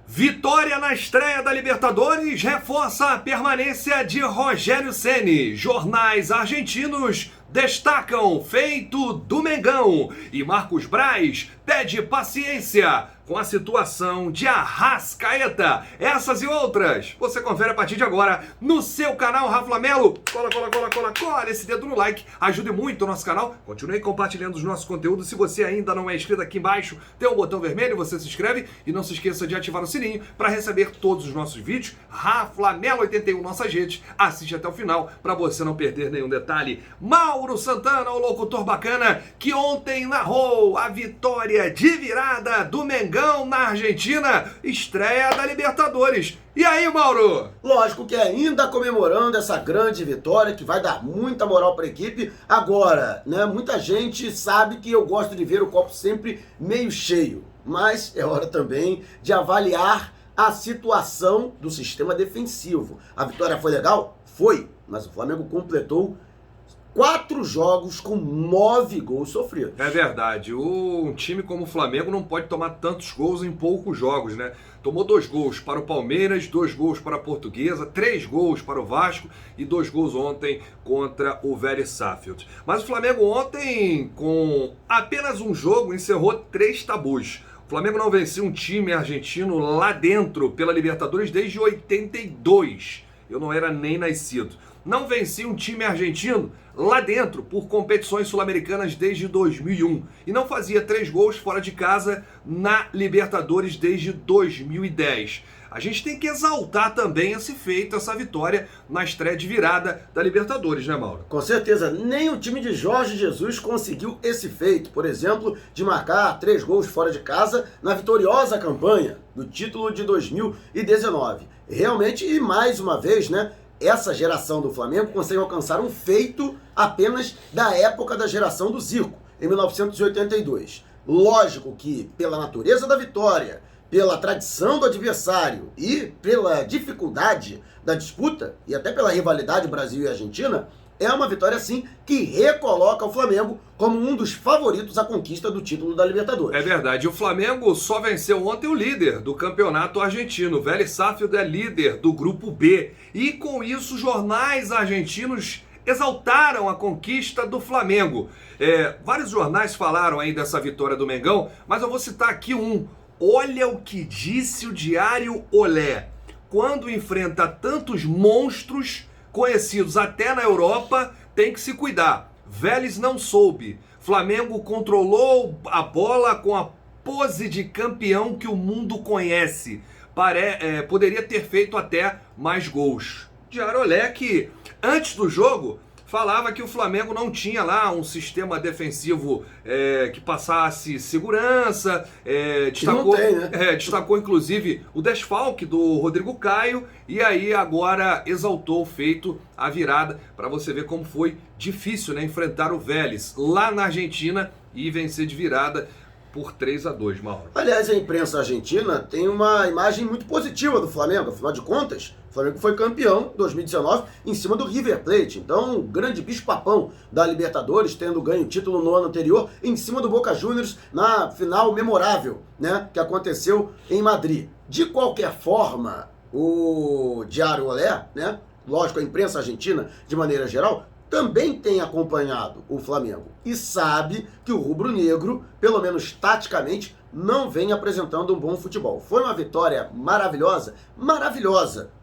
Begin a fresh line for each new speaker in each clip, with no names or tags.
Vitória na estreia da Libertadores reforça a permanência de Rogério Ceni. Jornais argentinos destacam feito do Mengão e Marcos Braz pede paciência com a situação de Arrascaeta. Essas e outras você confere a partir de agora no seu canal Rafa Melo. Cola esse dedo no like, ajude muito o nosso canal. Continue compartilhando os nossos conteúdos. Se você ainda não é inscrito, aqui embaixo tem um botão vermelho, você se inscreve e não se esqueça de ativar o sininho para receber todos os nossos vídeos. Rafa Melo 81 nossas redes. Assiste até o final para você não perder nenhum detalhe. Mauro Santana, o locutor bacana, que ontem narrou a vitória de virada do Mengão na Argentina, estreia da Libertadores. E aí, Mauro?
Lógico que ainda comemorando essa grande vitória que vai dar muita moral para a equipe. Agora, né, muita gente sabe que eu gosto de ver o copo sempre meio cheio, mas é hora também de avaliar a situação do sistema defensivo. A vitória foi legal? Foi, mas o Flamengo completou 4 jogos com 9 gols sofridos.
É verdade. Um time como o Flamengo não pode tomar tantos gols em poucos jogos, né? Tomou 2 gols para o Palmeiras, 2 gols para a Portuguesa, 3 gols para o Vasco e 2 gols ontem contra o Vélez Sarsfield. Mas o Flamengo ontem, com apenas um jogo, encerrou 3 tabus. O Flamengo não vencia um time argentino lá dentro pela Libertadores desde 82. Eu não era nem nascido. Não vencia um time argentino lá dentro por competições sul-americanas desde 2001. E não fazia 3 gols fora de casa na Libertadores desde 2010. A gente tem que exaltar também esse feito, essa vitória na estreia de virada da Libertadores, né, Mauro?
Com certeza, nem o time de Jorge Jesus conseguiu esse feito, por exemplo, de marcar 3 gols fora de casa na vitoriosa campanha do título de 2019. Realmente, e mais uma vez, né, essa geração do Flamengo consegue alcançar um feito apenas da época da geração do Zico, em 1982. Lógico que, pela natureza da vitória, pela tradição do adversário e pela dificuldade da disputa, e até pela rivalidade Brasil e Argentina, é uma vitória, sim, que recoloca o Flamengo como um dos favoritos à conquista do título da Libertadores.
É verdade. O Flamengo só venceu ontem o líder do campeonato argentino. O Vélez Sarsfield é líder do grupo B. E com isso, jornais argentinos exaltaram a conquista do Flamengo. Vários jornais falaram aí dessa vitória do Mengão, mas eu vou citar aqui um. Olha o que disse o Diário Olé. Quando enfrenta tantos monstros conhecidos até na Europa, tem que se cuidar. Vélez não soube. Flamengo controlou a bola com a pose de campeão que o mundo conhece. Poderia ter feito até mais gols. Diário Olé, que antes do jogo falava que o Flamengo não tinha lá um sistema defensivo que passasse segurança, destacou,
não tem, né?
Destacou inclusive o desfalque do Rodrigo Caio, e aí agora exaltou o feito, a virada, para você ver como foi difícil, né, enfrentar o Vélez lá na Argentina e vencer de virada por 3-2, Mauro.
Aliás, a imprensa argentina tem uma imagem muito positiva do Flamengo. Afinal de contas, o Flamengo foi campeão em 2019 em cima do River Plate. Então, um grande bicho-papão da Libertadores, tendo ganho o título no ano anterior em cima do Boca Juniors na final memorável, né, que aconteceu em Madrid. De qualquer forma, o Diário Olé, né, lógico, a imprensa argentina, de maneira geral, também tem acompanhado o Flamengo e sabe que o rubro-negro, pelo menos taticamente, não vem apresentando um bom futebol. Foi uma vitória maravilhosa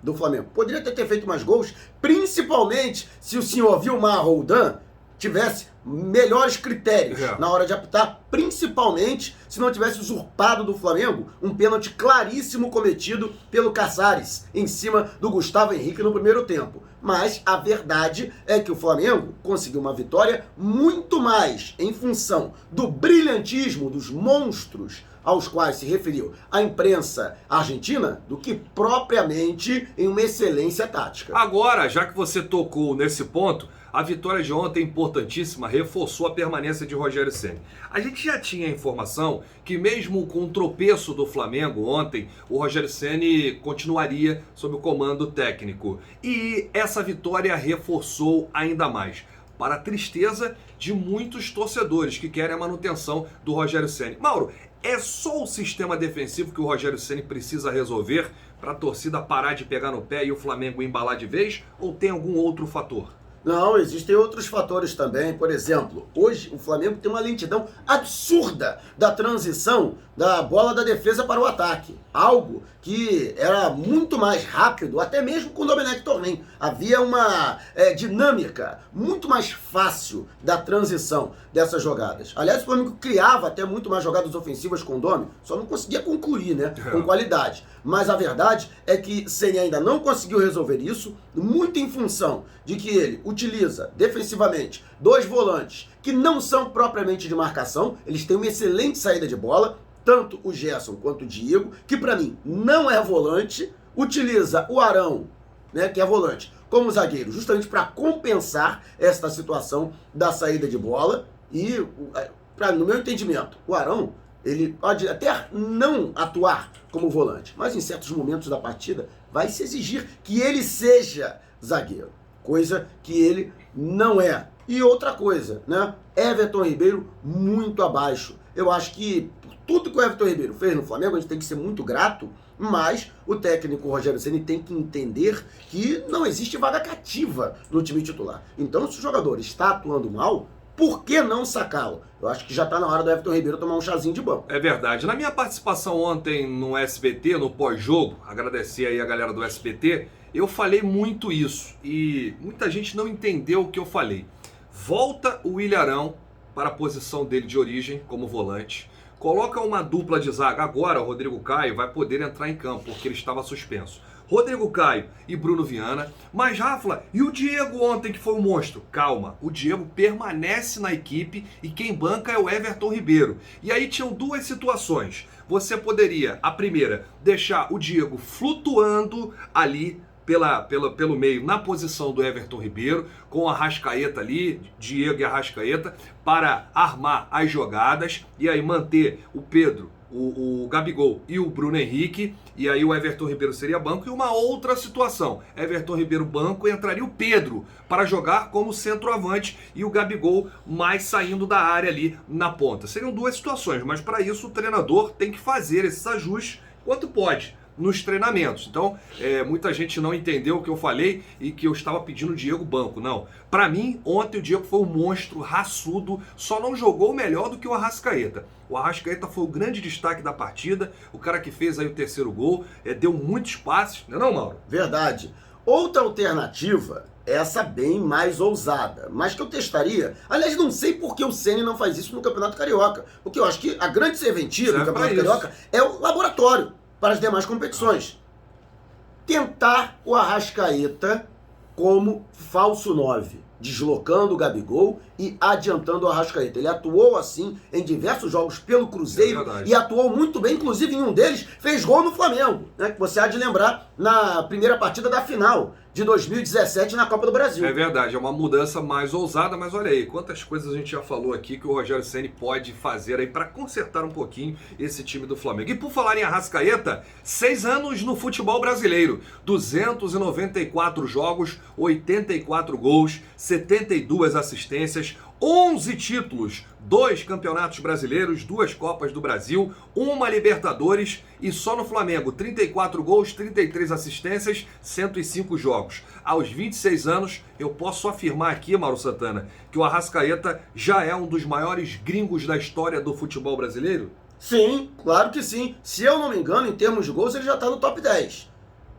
do Flamengo. Poderia ter feito mais gols, principalmente se o senhor Vilmar Roldan tivesse melhores critérios na hora de apitar, principalmente se não tivesse usurpado do Flamengo um pênalti claríssimo cometido pelo Caçares em cima do Gustavo Henrique no primeiro tempo. Mas a verdade é que o Flamengo conseguiu uma vitória muito mais em função do brilhantismo dos monstros aos quais se referiu a imprensa argentina do que propriamente em uma excelência tática.
Agora, já que você tocou nesse ponto, a vitória de ontem, importantíssima, reforçou a permanência de Rogério Ceni. A gente já tinha informação que mesmo com o tropeço do Flamengo ontem, o Rogério Ceni continuaria sob o comando técnico. E essa vitória reforçou ainda mais, para a tristeza de muitos torcedores que querem a manutenção do Rogério Ceni. Mauro, É só o sistema defensivo que o Rogério Ceni precisa resolver para a torcida parar de pegar no pé e o Flamengo embalar de vez? Ou tem algum outro fator?
Não, existem outros fatores também. Por exemplo, hoje o Flamengo tem uma lentidão absurda da transição da bola da defesa para o ataque. Algo que era muito mais rápido, até mesmo com o Domenech Torren. Havia uma dinâmica muito mais fácil da transição dessas jogadas. Aliás, o Flamengo criava até muito mais jogadas ofensivas com o Domi, só não conseguia concluir, né? Com qualidade. Mas a verdade é que Ceni ainda não conseguiu resolver isso, muito em função de que ele utiliza defensivamente dois volantes que não são propriamente de marcação, eles têm uma excelente saída de bola, tanto o Gerson quanto o Diego, que para mim não é volante, utiliza o Arão, né, que é volante, como zagueiro, justamente para compensar esta situação da saída de bola. E, no meu entendimento, o Arão, ele pode até não atuar como volante, mas em certos momentos da partida vai se exigir que ele seja zagueiro, coisa que ele não é. E outra coisa, né? Everton Ribeiro muito abaixo. Eu acho que por tudo que o Everton Ribeiro fez no Flamengo, a gente tem que ser muito grato, mas o técnico Rogério Ceni tem que entender que não existe vaga cativa no time titular. Então, se o jogador está atuando mal, por que não sacá-lo? Eu acho que já está na hora do Everton Ribeiro tomar um chazinho de banco.
É verdade. Na minha participação ontem no SBT, no pós-jogo, agradecer aí a galera do SBT, eu falei muito isso e muita gente não entendeu o que eu falei. Volta o Willian Arão para a posição dele de origem como volante. Coloca uma dupla de zaga. Agora o Rodrigo Caio vai poder entrar em campo porque ele estava suspenso. Rodrigo Caio e Bruno Viana. Mas, Rafa, e o Diego ontem que foi um monstro? Calma, o Diego permanece na equipe e quem banca é o Everton Ribeiro. E aí tinham duas situações. Você poderia, a primeira, deixar o Diego flutuando ali pelo meio, na posição do Everton Ribeiro, com a Arrascaeta ali, Diego e Arrascaeta, para armar as jogadas e aí manter o Pedro, o Gabigol e o Bruno Henrique, e aí o Everton Ribeiro seria banco. E uma outra situação, Everton Ribeiro banco, entraria o Pedro para jogar como centroavante e o Gabigol mais saindo da área ali na ponta. Seriam duas situações, mas para isso o treinador tem que fazer esses ajustes quanto pode nos treinamentos. Então, muita gente não entendeu o que eu falei e que eu estava pedindo o Diego banco. Não. Para mim, ontem o Diego foi um monstro raçudo, só não jogou melhor do que o Arrascaeta. O Arrascaeta foi o grande destaque da partida, o cara que fez aí o terceiro gol, deu muitos passes, não é não, Mauro?
Verdade. Outra alternativa, essa bem mais ousada, mas que eu testaria. Aliás, não sei por que o Ceni não faz isso no Campeonato Carioca, porque eu acho que a grande serventia do Campeonato Carioca é o laboratório para as demais competições. Tentar o Arrascaeta como falso 9, deslocando o Gabigol e adiantando o Arrascaeta. Ele atuou assim em diversos jogos pelo Cruzeiro e atuou muito bem, inclusive em um deles fez gol no Flamengo, né, que você há de lembrar na primeira partida da final de 2017 na Copa do Brasil.
É verdade, é uma mudança mais ousada, mas olha aí, quantas coisas a gente já falou aqui que o Rogério Ceni pode fazer aí para consertar um pouquinho esse time do Flamengo. E por falar em Arrascaeta, 6 anos no futebol brasileiro, 294 jogos, 84 gols, 72 assistências, 11 títulos, 2 campeonatos brasileiros, 2 Copas do Brasil, 1 Libertadores e só no Flamengo, 34 gols, 33 assistências, 105 jogos. Aos 26 anos, eu posso afirmar aqui, Mauro Santana, que o Arrascaeta já é um dos maiores gringos da história do futebol brasileiro?
Sim, claro que sim. Se eu não me engano, em termos de gols, ele já está no top 10.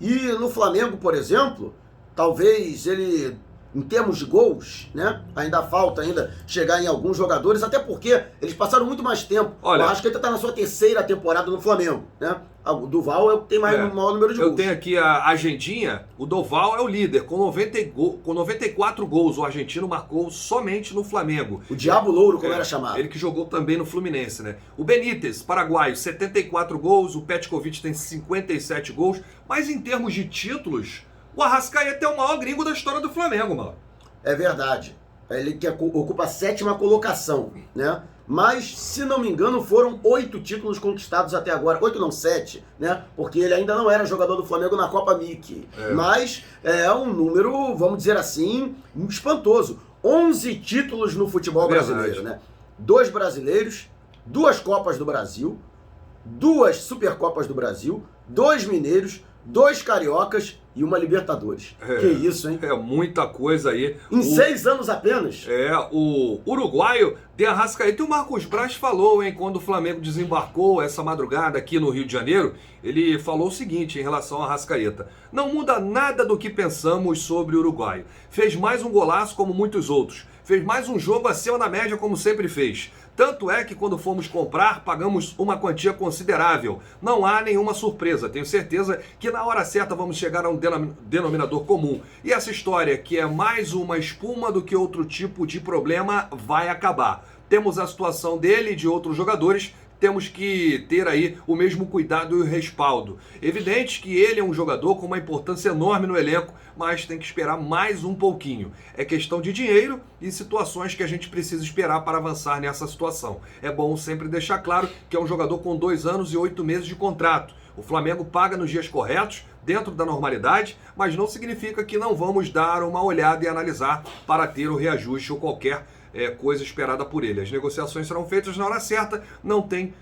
E no Flamengo, por exemplo, talvez ele, em termos de gols, né, ainda falta chegar em alguns jogadores, até porque eles passaram muito mais tempo.
Olha,
eu acho que ele está na sua terceira temporada no Flamengo, né? O Duval é o que tem o maior número de gols.
Eu tenho aqui a agendinha, o Duval é o líder, com 94 gols. O argentino marcou somente no Flamengo.
O Diabo Louro, como era chamado.
Ele que jogou também no Fluminense, né? O Benítez, paraguaio, 74 gols. O Petkovic tem 57 gols. Mas em termos de títulos, o Arrascaeta é o maior gringo da história do Flamengo, mano.
É verdade. Ele que ocupa a 7ª colocação, né? Mas, se não me engano, foram 8 títulos conquistados até agora. 8 não, 7, né? Porque ele ainda não era jogador do Flamengo na Copa Mickey. Mas é um número, vamos dizer assim, espantoso. 11 títulos no futebol brasileiro, né? 2 brasileiros, 2 Copas do Brasil, 2 Supercopas do Brasil, 2 Mineiros, 2 Cariocas e uma Libertadores. Que isso, hein?
É muita coisa aí.
Em 6 anos apenas.
O uruguaio de Arrascaeta. E o Marcos Braz falou, hein, quando o Flamengo desembarcou essa madrugada aqui no Rio de Janeiro, ele falou o seguinte em relação ao Arrascaeta: não muda nada do que pensamos sobre o uruguaio. Fez mais um golaço como muitos outros. Fez mais um jogo acima da média como sempre fez. Tanto é que quando fomos comprar, pagamos uma quantia considerável. Não há nenhuma surpresa. Tenho certeza que na hora certa vamos chegar a um denominador comum. E essa história, que é mais uma espuma do que outro tipo de problema, vai acabar. Temos a situação dele e de outros jogadores. Temos que ter aí o mesmo cuidado e o respaldo. Evidente que ele é um jogador com uma importância enorme no elenco, mas tem que esperar mais um pouquinho. É questão de dinheiro e situações que a gente precisa esperar para avançar nessa situação. É bom sempre deixar claro que é um jogador com 2 anos e 8 meses de contrato. O Flamengo paga nos dias corretos, dentro da normalidade, mas não significa que não vamos dar uma olhada e analisar para ter o reajuste ou qualquer coisa esperada por ele. As negociações serão feitas na hora certa, não tem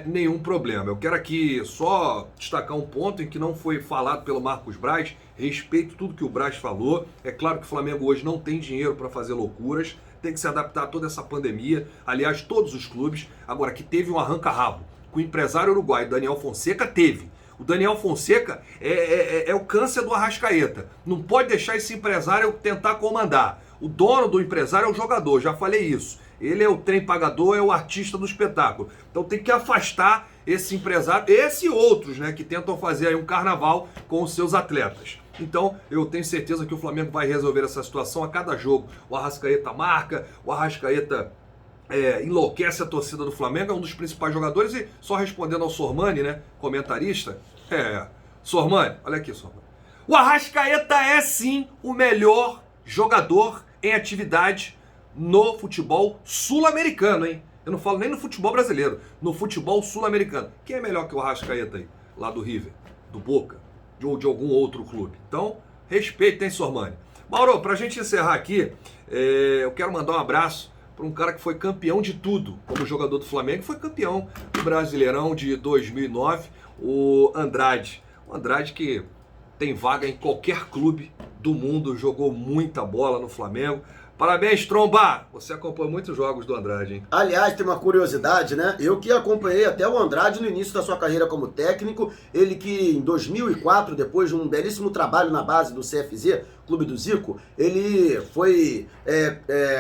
nenhum problema. Eu quero aqui só destacar um ponto em que não foi falado pelo Marcos Braz. Respeito tudo que o Braz falou. É claro que o Flamengo hoje não tem dinheiro para fazer loucuras, tem que se adaptar a toda essa pandemia. Aliás, todos os clubes. Agora, que teve um arranca-rabo com o empresário uruguaio Daniel Fonseca, teve. O Daniel Fonseca é o câncer do Arrascaeta. Não pode deixar esse empresário tentar comandar. O dono do empresário é o jogador, já falei isso. Ele é o trem pagador, é o artista do espetáculo. Então tem que afastar esse empresário, esse e outros, né, que tentam fazer aí um carnaval com os seus atletas. Então eu tenho certeza que o Flamengo vai resolver essa situação a cada jogo. O Arrascaeta marca, o Arrascaeta enlouquece a torcida do Flamengo, é um dos principais jogadores. E só respondendo ao Sormani, né, comentarista, Sormani, olha aqui, Sormani. O Arrascaeta é sim o melhor jogador em atividade no futebol sul-americano, hein? Eu não falo nem no futebol brasileiro, no futebol sul-americano. Quem é melhor que o Arrascaeta aí? Lá do River, do Boca, ou de algum outro clube. Então, respeito, hein, Sormani? Mauro, pra gente encerrar aqui, eu quero mandar um abraço para um cara que foi campeão de tudo como jogador do Flamengo, foi campeão do Brasileirão de 2009, o Andrade. O Andrade que tem vaga em qualquer clube do mundo, jogou muita bola no Flamengo. Parabéns, Tromba! Você acompanhou muitos jogos do Andrade, hein?
Aliás, tem uma curiosidade, né? Eu que acompanhei até o Andrade no início da sua carreira como técnico, ele que em 2004, depois de um belíssimo trabalho na base do CFZ, Clube do Zico, ele foi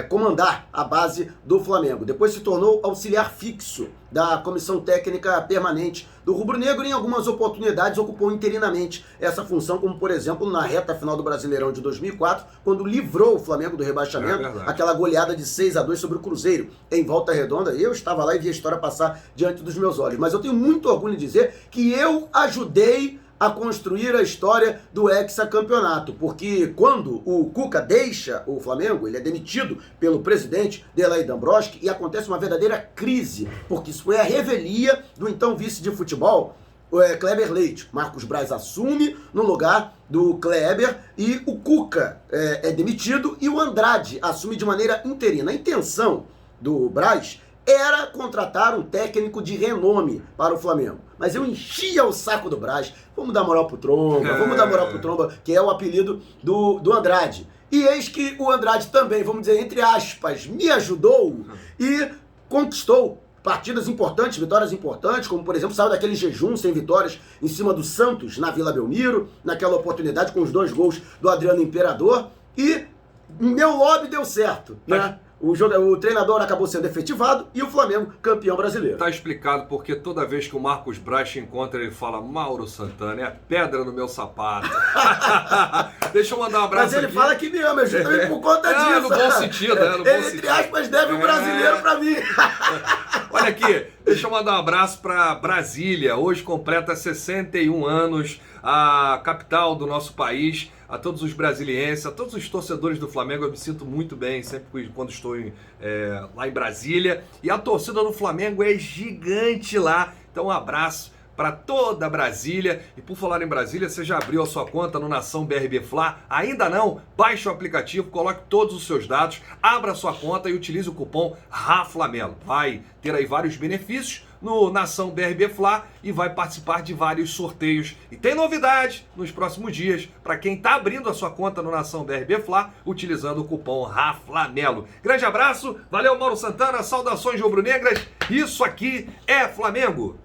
comandar a base do Flamengo. Depois se tornou auxiliar fixo da comissão técnica permanente do Rubro Negro e em algumas oportunidades ocupou interinamente essa função, como por exemplo na reta final do Brasileirão de 2004, quando livrou o Flamengo do rebaixamento, aquela goleada de 6-2 sobre o Cruzeiro em Volta Redonda. Eu estava lá e vi a história passar diante dos meus olhos, mas eu tenho muito orgulho de dizer que eu ajudei a construir a história do hexacampeonato, porque quando o Cuca deixa o Flamengo, ele é demitido pelo presidente Delair Dambroschi e acontece uma verdadeira crise, porque isso foi a revelia do então vice de futebol, Kleber Leite. Marcos Braz assume no lugar do Kleber e o Cuca é demitido e o Andrade assume de maneira interina. A intenção do Braz era contratar um técnico de renome para o Flamengo. Mas eu enchia o saco do Braz. Vamos dar moral pro Tromba, que é o apelido do Andrade. E eis que o Andrade também, vamos dizer, entre aspas, me ajudou e conquistou partidas importantes, vitórias importantes, como por exemplo, saiu daquele jejum sem vitórias em cima do Santos, na Vila Belmiro, naquela oportunidade com os 2 gols do Adriano Imperador. E meu lobby deu certo, né? O treinador acabou sendo efetivado e o Flamengo campeão brasileiro.
Tá explicado porque toda vez que o Marcos Braz te encontra, ele fala: Mauro Santana, é a pedra no meu sapato. Deixa eu mandar um abraço.
Mas ele
aqui.
Fala que me ama, justamente por conta disso.
No bom sentido, no bom
ele,
sentido.
entre aspas, deve um brasileiro pra mim.
Olha aqui, deixa eu mandar um abraço para Brasília. Hoje completa 61 anos, a capital do nosso país. A todos os brasilienses, a todos os torcedores do Flamengo, eu me sinto muito bem sempre quando estou lá em Brasília. E a torcida do Flamengo é gigante lá. Então um abraço para toda Brasília. E por falar em Brasília, você já abriu a sua conta no Nação BRB Fla? Ainda não? Baixe o aplicativo, coloque todos os seus dados, abra a sua conta e utilize o cupom RAFLAMELO. Vai ter aí vários benefícios no Nação BRB Fla e vai participar de vários sorteios. E tem novidade nos próximos dias para quem está abrindo a sua conta no Nação BRB Fla utilizando o cupom RAFLAMELO. Grande abraço, valeu Mauro Santana, saudações rubro-negras, isso aqui é Flamengo!